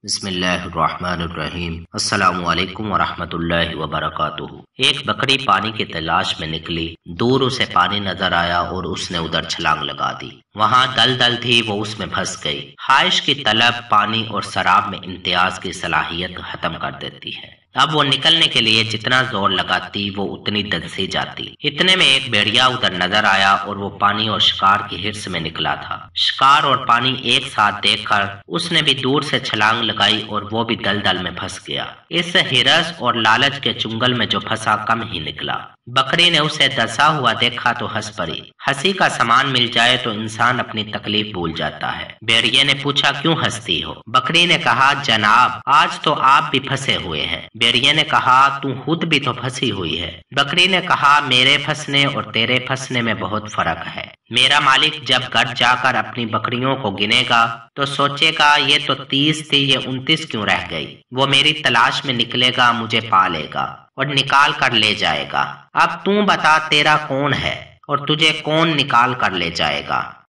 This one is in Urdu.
بسم اللہ الرحمن الرحیم۔ السلام علیکم ورحمۃ اللہ وبرکاتہ۔ ایک بکری پانی کی تلاش میں نکلی، دور اسے پانی نظر آیا اور اس نے ادھر چھلانگ لگا دی۔ وہاں دلدل تھی، وہ اس میں پھنس گئی۔ خواہش کی طلب پانی اور شراب میں امتیاز کی صلاحیت ختم کر دیتی ہے۔ اب وہ نکلنے کے لیے جتنا زور لگاتی وہ اتنی دنسی جاتی۔ اتنے میں ایک بھیڑیا ادھر نظر آیا اور وہ پانی اور شکار کی ہرس میں نکلا تھا۔ شکار اور پانی ایک ساتھ دیکھ کر اس نے بھی دور سے چھلانگ لگائی اور وہ بھی دلدل میں پھنس گیا۔ اس ہرس اور لالچ کے چنگل میں جو پھنسا کم ہی نکلا۔ بکری نے اسے دسا ہوا دیکھا تو ہنس پڑی۔ ہنسی کا سامان مل جائے تو انسان اپنی تکلیف بھول جاتا ہے۔ بھیڑیے نے پوچھا، کیوں ہنستی ہو؟ بکری نے کہا، جناب آج تو آپ بھی پھنسے ہوئے ہیں۔ بھیڑیے نے کہا، تو خود بھی تو پھنسی ہوئی ہے۔ بکری نے کہا، میرے پھنسنے اور تیرے پھنسنے میں بہت فرق ہے۔ میرا مالک جب گھر جا کر اپنی بکریوں کو گنے گا تو سوچے گا یہ تو 30 تھی، یہ 29 کیوں رہ گئی۔ وہ میری تلاش میں نکلے گا، مجھے پا لے گا اور نکال کر لے جائے گا۔ اب تو بتا تیرا کون ہے اور تجھے کون نکال کر لے جائے گا؟